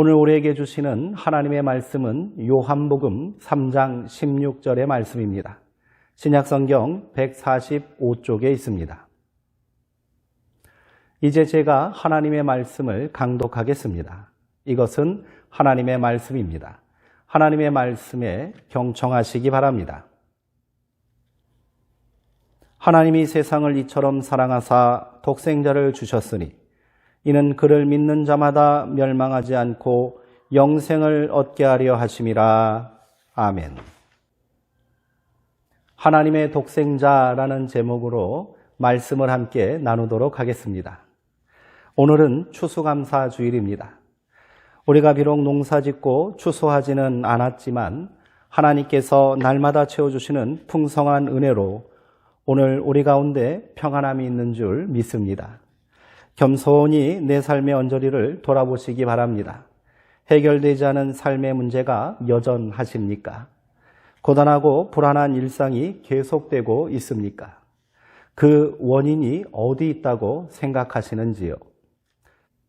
오늘 우리에게 주시는 하나님의 말씀은 요한복음 3장 16절의 말씀입니다. 신약성경 145쪽에 있습니다. 이제 제가 하나님의 말씀을 강독하겠습니다. 이것은 하나님의 말씀입니다. 하나님의 말씀에 경청하시기 바랍니다. 하나님이 세상을 이처럼 사랑하사 독생자를 주셨으니 이는 그를 믿는 자마다 멸망하지 않고 영생을 얻게 하려 하심이라. 아멘. 하나님의 독생자라는 제목으로 말씀을 함께 나누도록 하겠습니다. 오늘은 추수감사 주일입니다. 우리가 비록 농사짓고 추수하지는 않았지만 하나님께서 날마다 채워주시는 풍성한 은혜로 오늘 우리 가운데 평안함이 있는 줄 믿습니다. 겸손히 내 삶의 언저리를 돌아보시기 바랍니다. 해결되지 않은 삶의 문제가 여전하십니까? 고단하고 불안한 일상이 계속되고 있습니까? 그 원인이 어디 있다고 생각하시는지요?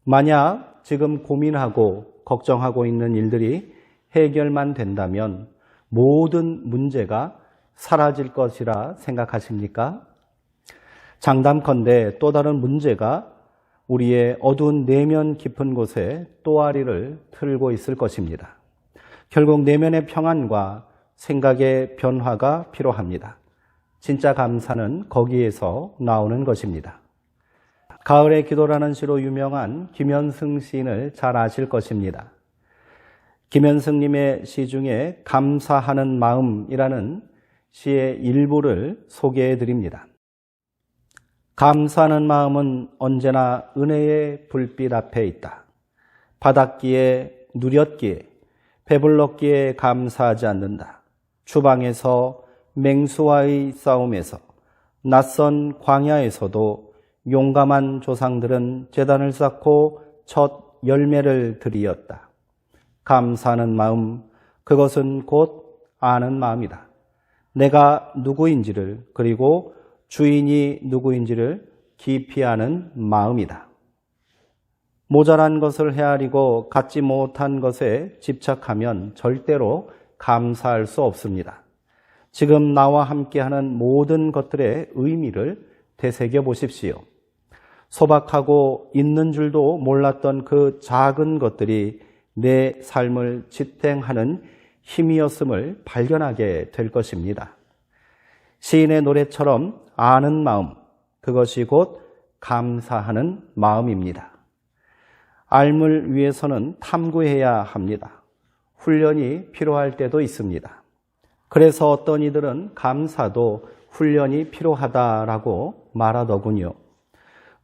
만약 지금 고민하고 걱정하고 있는 일들이 해결만 된다면 모든 문제가 사라질 것이라 생각하십니까? 장담컨대 또 다른 문제가 우리의 어두운 내면 깊은 곳에 또아리를 틀고 있을 것입니다. 결국 내면의 평안과 생각의 변화가 필요합니다. 진짜 감사는 거기에서 나오는 것입니다. 가을의 기도라는 시로 유명한 김현승 시인을 잘 아실 것입니다. 김현승님의 시 중에 감사하는 마음이라는 시의 일부를 소개해 드립니다. 감사하는 마음은 언제나 은혜의 불빛 앞에 있다. 받았기에 누렸기에 배불렀기에 감사하지 않는다. 주방에서 맹수와의 싸움에서 낯선 광야에서도 용감한 조상들은 제단을 쌓고 첫 열매를 드리었다. 감사하는 마음, 그것은 곧 아는 마음이다. 내가 누구인지를 그리고 주인이 누구인지를 깊이 아는 마음이다. 모자란 것을 헤아리고 갖지 못한 것에 집착하면 절대로 감사할 수 없습니다. 지금 나와 함께하는 모든 것들의 의미를 되새겨 보십시오. 소박하고 있는 줄도 몰랐던 그 작은 것들이 내 삶을 지탱하는 힘이었음을 발견하게 될 것입니다. 시인의 노래처럼 아는 마음, 그것이 곧 감사하는 마음입니다. 알물 위해서는 탐구해야 합니다. 훈련이 필요할 때도 있습니다. 그래서 어떤 이들은 감사도 훈련이 필요하다라고 말하더군요.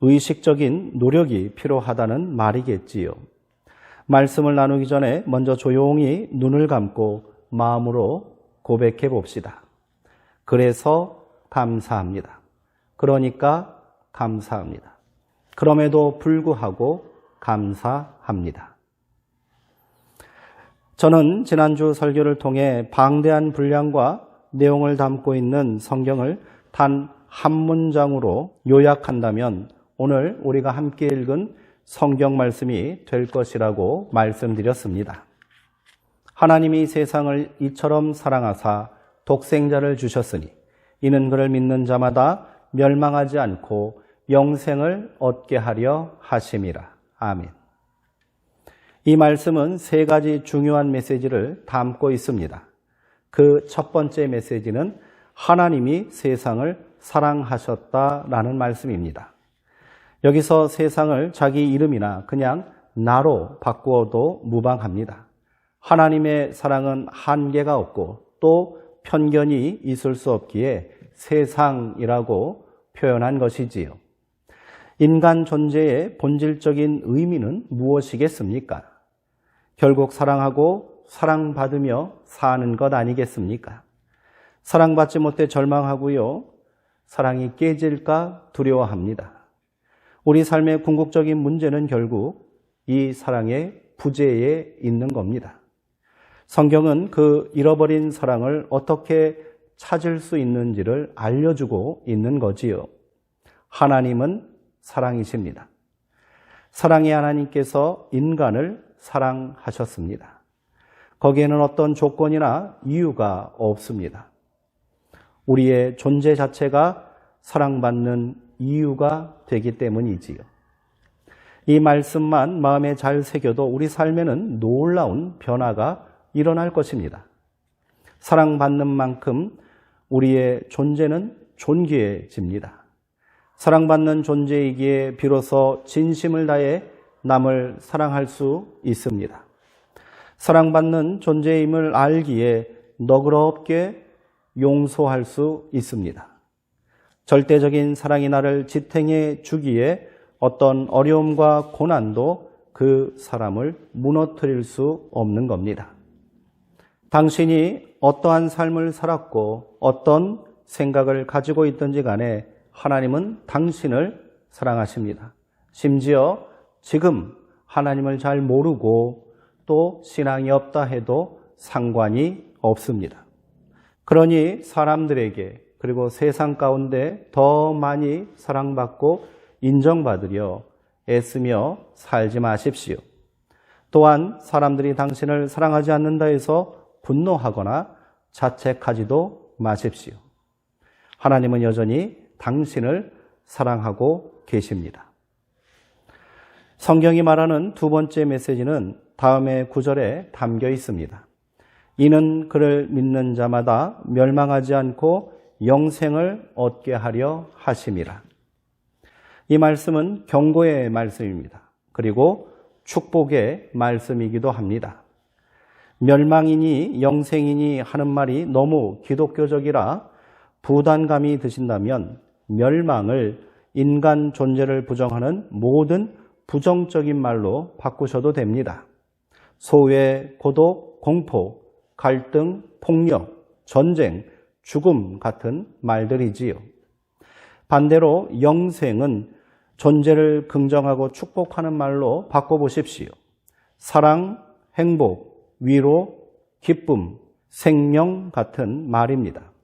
의식적인 노력이 필요하다는 말이겠지요. 말씀을 나누기 전에 먼저 조용히 눈을 감고 마음으로 고백해 봅시다. 그래서 감사합니다. 그러니까 감사합니다. 그럼에도 불구하고 감사합니다. 저는 지난주 설교를 통해 방대한 분량과 내용을 담고 있는 성경을 단 한 문장으로 요약한다면 오늘 우리가 함께 읽은 성경 말씀이 될 것이라고 말씀드렸습니다. 하나님이 세상을 이처럼 사랑하사 독생자를 주셨으니 이는 그를 믿는 자마다 멸망하지 않고 영생을 얻게 하려 하심이라. 아멘. 이 말씀은 세 가지 중요한 메시지를 담고 있습니다. 그 첫 번째 메시지는 하나님이 세상을 사랑하셨다라는 말씀입니다. 여기서 세상을 자기 이름이나 그냥 나로 바꾸어도 무방합니다. 하나님의 사랑은 한계가 없고 또 편견이 있을 수 없기에 세상이라고 표현한 것이지요. 인간 존재의 본질적인 의미는 무엇이겠습니까? 결국 사랑하고 사랑받으며 사는 것 아니겠습니까? 사랑받지 못해 절망하고요. 사랑이 깨질까 두려워합니다. 우리 삶의 궁극적인 문제는 결국 이 사랑의 부재에 있는 겁니다. 성경은 그 잃어버린 사랑을 어떻게 찾을 수 있는지를 알려주고 있는 거지요. 하나님은 사랑이십니다. 사랑의 하나님께서 인간을 사랑하셨습니다. 거기에는 어떤 조건이나 이유가 없습니다. 우리의 존재 자체가 사랑받는 이유가 되기 때문이지요. 이 말씀만 마음에 잘 새겨도 우리 삶에는 놀라운 변화가 일어날 것입니다. 사랑받는 만큼 우리의 존재는 존귀해집니다. 사랑받는 존재이기에 비로소 진심을 다해 남을 사랑할 수 있습니다. 사랑받는 존재임을 알기에 너그럽게 용서할 수 있습니다. 절대적인 사랑이 나를 지탱해 주기에 어떤 어려움과 고난도 그 사람을 무너뜨릴 수 없는 겁니다. 당신이 어떠한 삶을 살았고 어떤 생각을 가지고 있든지 간에 하나님은 당신을 사랑하십니다. 심지어 지금 하나님을 잘 모르고 또 신앙이 없다 해도 상관이 없습니다. 그러니 사람들에게 그리고 세상 가운데 더 많이 사랑받고 인정받으려 애쓰며 살지 마십시오. 또한 사람들이 당신을 사랑하지 않는다 해서 분노하거나 자책하지도 마십시오. 하나님은 여전히 당신을 사랑하고 계십니다. 성경이 말하는 두 번째 메시지는 다음의 구절에 담겨 있습니다. 이는 그를 믿는 자마다 멸망하지 않고 영생을 얻게 하려 하심이라. 이 말씀은 경고의 말씀입니다. 그리고 축복의 말씀이기도 합니다. 멸망이니 영생이니 하는 말이 너무 기독교적이라 부담감이 드신다면 멸망을 인간 존재를 부정하는 모든 부정적인 말로 바꾸셔도 됩니다. 소외, 고독, 공포, 갈등, 폭력, 전쟁, 죽음 같은 말들이지요. 반대로 영생은 존재를 긍정하고 축복하는 말로 바꿔보십시오. 사랑, 행복, 위로, 기쁨, 생명 같은 말입니다.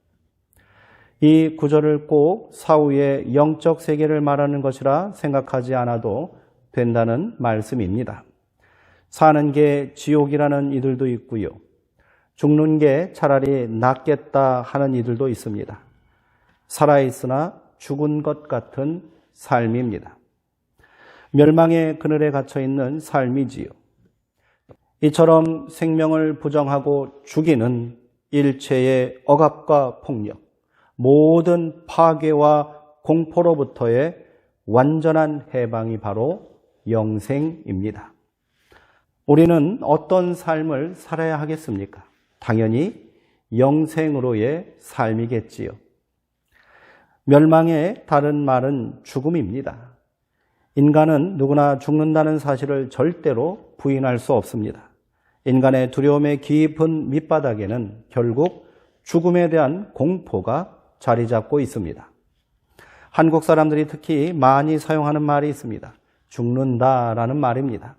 이 구절을 꼭 사후의 영적 세계를 말하는 것이라 생각하지 않아도 된다는 말씀입니다. 사는 게 지옥이라는 이들도 있고요. 죽는 게 차라리 낫겠다 하는 이들도 있습니다. 살아있으나 죽은 것 같은 삶입니다. 멸망의 그늘에 갇혀있는 삶이지요. 이처럼 생명을 부정하고 죽이는 일체의 억압과 폭력, 모든 파괴와 공포로부터의 완전한 해방이 바로 영생입니다. 우리는 어떤 삶을 살아야 하겠습니까? 당연히 영생으로의 삶이겠지요. 멸망의 다른 말은 죽음입니다. 인간은 누구나 죽는다는 사실을 절대로 부인할 수 없습니다. 인간의 두려움의 깊은 밑바닥에는 결국 죽음에 대한 공포가 자리 잡고 있습니다. 한국 사람들이 특히 많이 사용하는 말이 있습니다. 죽는다라는 말입니다.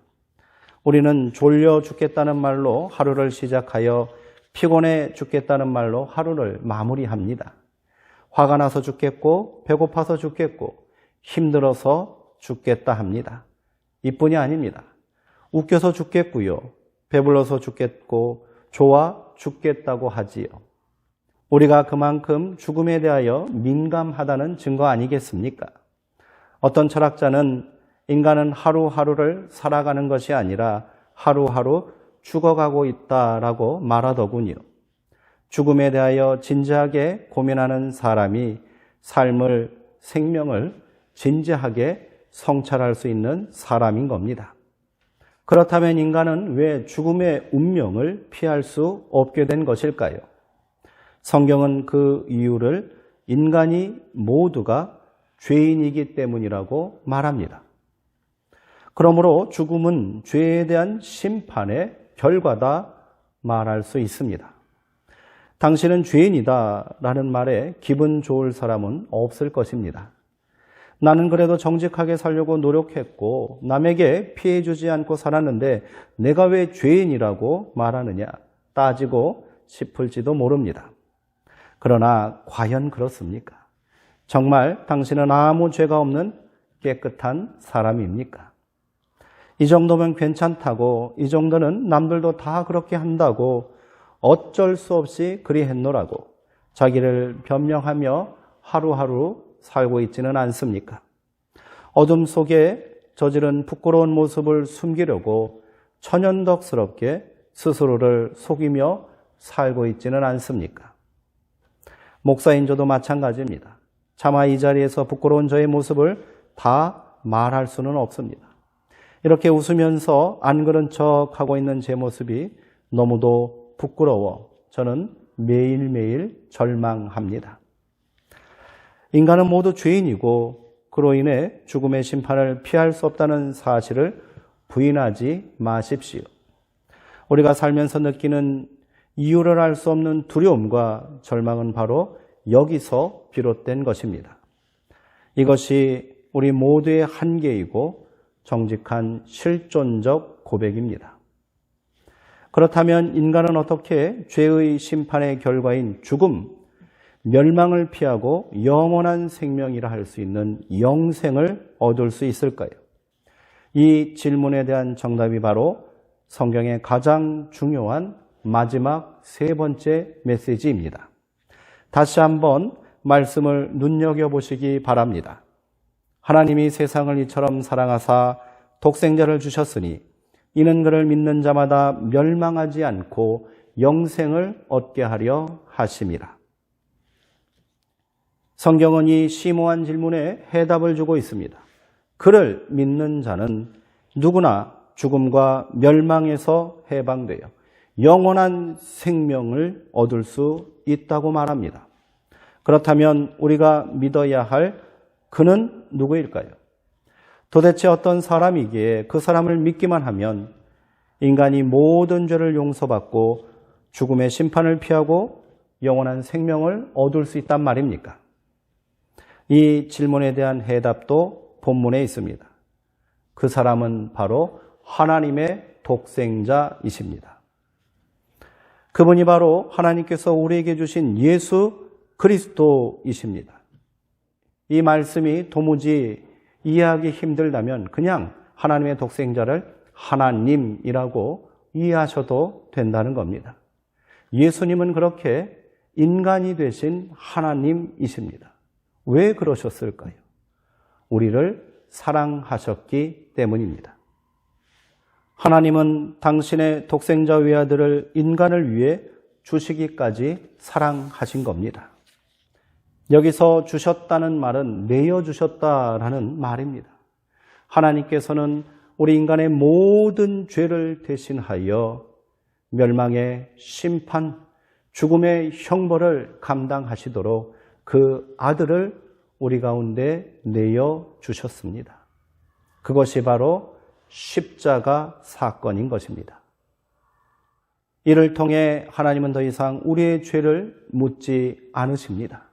우리는 졸려 죽겠다는 말로 하루를 시작하여 피곤해 죽겠다는 말로 하루를 마무리합니다. 화가 나서 죽겠고 배고파서 죽겠고 힘들어서 죽겠다 합니다. 이뿐이 아닙니다. 웃겨서 죽겠고요. 배불러서 죽겠고 좋아 죽겠다고 하지요. 우리가 그만큼 죽음에 대하여 민감하다는 증거 아니겠습니까? 어떤 철학자는 인간은 하루하루를 살아가는 것이 아니라 하루하루 죽어가고 있다라고 말하더군요. 죽음에 대하여 진지하게 고민하는 사람이 삶을, 생명을 진지하게 성찰할 수 있는 사람인 겁니다. 그렇다면 인간은 왜 죽음의 운명을 피할 수 없게 된 것일까요? 성경은 그 이유를 인간이 모두가 죄인이기 때문이라고 말합니다. 그러므로 죽음은 죄에 대한 심판의 결과다 말할 수 있습니다. 당신은 죄인이다 라는 말에 기분 좋을 사람은 없을 것입니다. 나는 그래도 정직하게 살려고 노력했고 남에게 피해 주지 않고 살았는데 내가 왜 죄인이라고 말하느냐 따지고 싶을지도 모릅니다. 그러나 과연 그렇습니까? 정말 당신은 아무 죄가 없는 깨끗한 사람입니까? 이 정도면 괜찮다고, 이 정도는 남들도 다 그렇게 한다고, 어쩔 수 없이 그리 했노라고 자기를 변명하며 하루하루 살고 있지는 않습니까? 어둠 속에 저지른 부끄러운 모습을 숨기려고 천연덕스럽게 스스로를 속이며 살고 있지는 않습니까? 목사인 저도 마찬가지입니다. 차마 이 자리에서 부끄러운 저의 모습을 다 말할 수는 없습니다. 이렇게 웃으면서 안 그런 척하고 있는 제 모습이 너무도 부끄러워 저는 매일매일 절망합니다. 인간은 모두 죄인이고 그로 인해 죽음의 심판을 피할 수 없다는 사실을 부인하지 마십시오. 우리가 살면서 느끼는 이유를 알 수 없는 두려움과 절망은 바로 여기서 비롯된 것입니다. 이것이 우리 모두의 한계이고 정직한 실존적 고백입니다. 그렇다면 인간은 어떻게 죄의 심판의 결과인 죽음, 멸망을 피하고 영원한 생명이라 할 수 있는 영생을 얻을 수 있을까요? 이 질문에 대한 정답이 바로 성경의 가장 중요한 마지막 세 번째 메시지입니다. 다시 한번 말씀을 눈여겨보시기 바랍니다. 하나님이 세상을 이처럼 사랑하사 독생자를 주셨으니 이는 그를 믿는 자마다 멸망하지 않고 영생을 얻게 하려 하심이라. 성경은 이 심오한 질문에 해답을 주고 있습니다. 그를 믿는 자는 누구나 죽음과 멸망에서 해방되어 영원한 생명을 얻을 수 있다고 말합니다. 그렇다면 우리가 믿어야 할 그는 누구일까요? 도대체 어떤 사람이기에 그 사람을 믿기만 하면 인간이 모든 죄를 용서받고 죽음의 심판을 피하고 영원한 생명을 얻을 수 있단 말입니까? 이 질문에 대한 해답도 본문에 있습니다. 그 사람은 바로 하나님의 독생자이십니다. 그분이 바로 하나님께서 우리에게 주신 예수 그리스도이십니다. 이 말씀이 도무지 이해하기 힘들다면 그냥 하나님의 독생자를 하나님이라고 이해하셔도 된다는 겁니다. 예수님은 그렇게 인간이 되신 하나님이십니다. 왜 그러셨을까요? 우리를 사랑하셨기 때문입니다. 하나님은 당신의 독생자 외아들을 인간을 위해 주시기까지 사랑하신 겁니다. 여기서 주셨다는 말은 내어주셨다라는 말입니다. 하나님께서는 우리 인간의 모든 죄를 대신하여 멸망의 심판, 죽음의 형벌을 감당하시도록 그 아들을 우리 가운데 내어주셨습니다. 그것이 바로 십자가 사건인 것입니다. 이를 통해 하나님은 더 이상 우리의 죄를 묻지 않으십니다.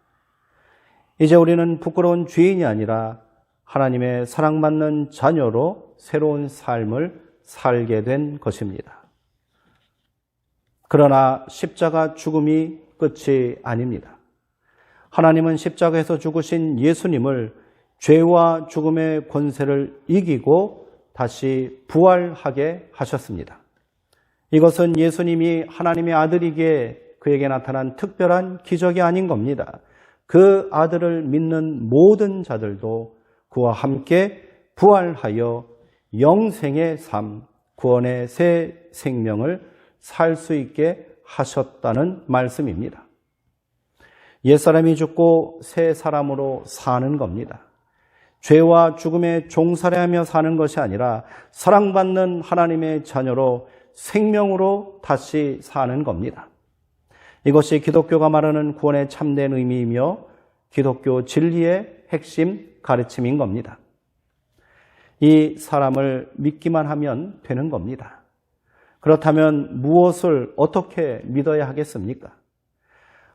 이제 우리는 부끄러운 죄인이 아니라 하나님의 사랑받는 자녀로 새로운 삶을 살게 된 것입니다. 그러나 십자가 죽음이 끝이 아닙니다. 하나님은 십자가에서 죽으신 예수님을 죄와 죽음의 권세를 이기고 다시 부활하게 하셨습니다. 이것은 예수님이 하나님의 아들이기에 그에게 나타난 특별한 기적이 아닌 겁니다. 그 아들을 믿는 모든 자들도 그와 함께 부활하여 영생의 삶, 구원의 새 생명을 살 수 있게 하셨다는 말씀입니다. 옛사람이 죽고 새 사람으로 사는 겁니다. 죄와 죽음에 종살이하며 사는 것이 아니라 사랑받는 하나님의 자녀로 생명으로 다시 사는 겁니다. 이것이 기독교가 말하는 구원의 참된 의미이며 기독교 진리의 핵심 가르침인 겁니다. 이 사람을 믿기만 하면 되는 겁니다. 그렇다면 무엇을 어떻게 믿어야 하겠습니까?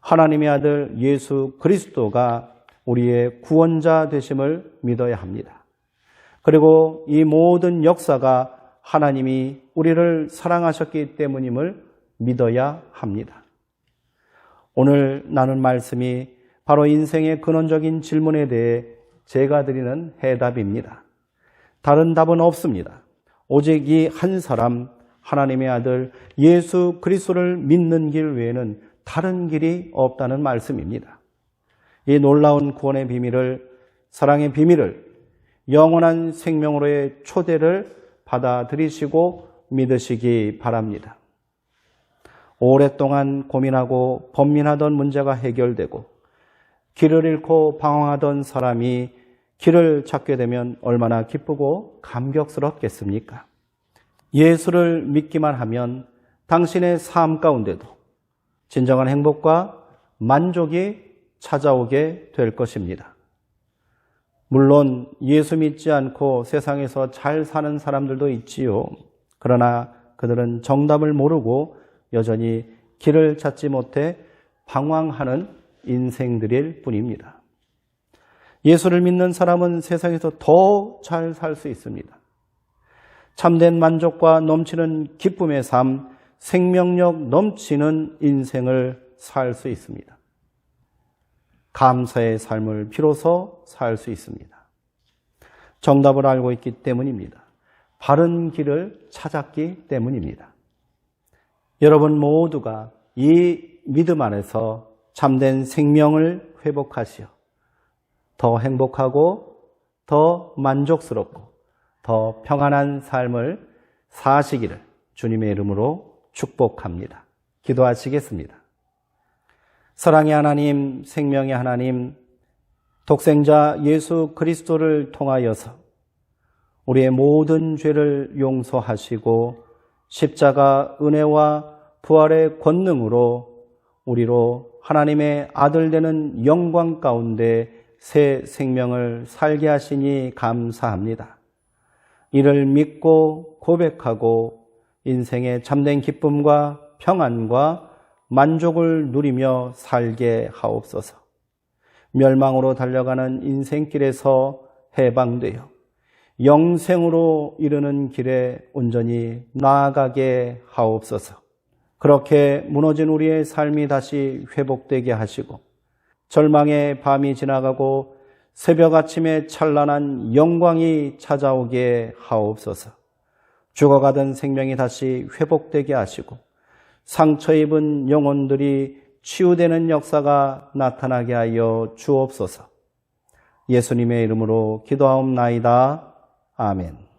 하나님의 아들 예수 그리스도가 우리의 구원자 되심을 믿어야 합니다. 그리고 이 모든 역사가 하나님이 우리를 사랑하셨기 때문임을 믿어야 합니다. 오늘 나눈 말씀이 바로 인생의 근원적인 질문에 대해 제가 드리는 해답입니다. 다른 답은 없습니다. 오직 이 한 사람 하나님의 아들 예수 그리스도를 믿는 길 외에는 다른 길이 없다는 말씀입니다. 이 놀라운 구원의 비밀을, 사랑의 비밀을, 영원한 생명으로의 초대를 받아들이시고 믿으시기 바랍니다. 오랫동안 고민하고 번민하던 문제가 해결되고 길을 잃고 방황하던 사람이 길을 찾게 되면 얼마나 기쁘고 감격스럽겠습니까? 예수를 믿기만 하면 당신의 삶 가운데도 진정한 행복과 만족이 찾아오게 될 것입니다. 물론 예수 믿지 않고 세상에서 잘 사는 사람들도 있지요. 그러나 그들은 정답을 모르고 여전히 길을 찾지 못해 방황하는 인생들일 뿐입니다. 예수를 믿는 사람은 세상에서 더 잘 살 수 있습니다. 참된 만족과 넘치는 기쁨의 삶, 생명력 넘치는 인생을 살 수 있습니다. 감사의 삶을 비로소 살 수 있습니다. 정답을 알고 있기 때문입니다. 바른 길을 찾았기 때문입니다. 여러분 모두가 이 믿음 안에서 참된 생명을 회복하시어 더 행복하고 더 만족스럽고 더 평안한 삶을 사시기를 주님의 이름으로 축복합니다. 기도하시겠습니다. 사랑의 하나님, 생명의 하나님, 독생자 예수 그리스도를 통하여서 우리의 모든 죄를 용서하시고 십자가 은혜와 부활의 권능으로 우리로 하나님의 아들 되는 영광 가운데 새 생명을 살게 하시니 감사합니다. 이를 믿고 고백하고 인생의 참된 기쁨과 평안과 만족을 누리며 살게 하옵소서. 멸망으로 달려가는 인생길에서 해방되어 영생으로 이르는 길에 온전히 나아가게 하옵소서. 그렇게 무너진 우리의 삶이 다시 회복되게 하시고 절망의 밤이 지나가고 새벽 아침에 찬란한 영광이 찾아오게 하옵소서. 죽어가던 생명이 다시 회복되게 하시고 상처 입은 영혼들이 치유되는 역사가 나타나게 하여 주옵소서. 예수님의 이름으로 기도하옵나이다. 아멘.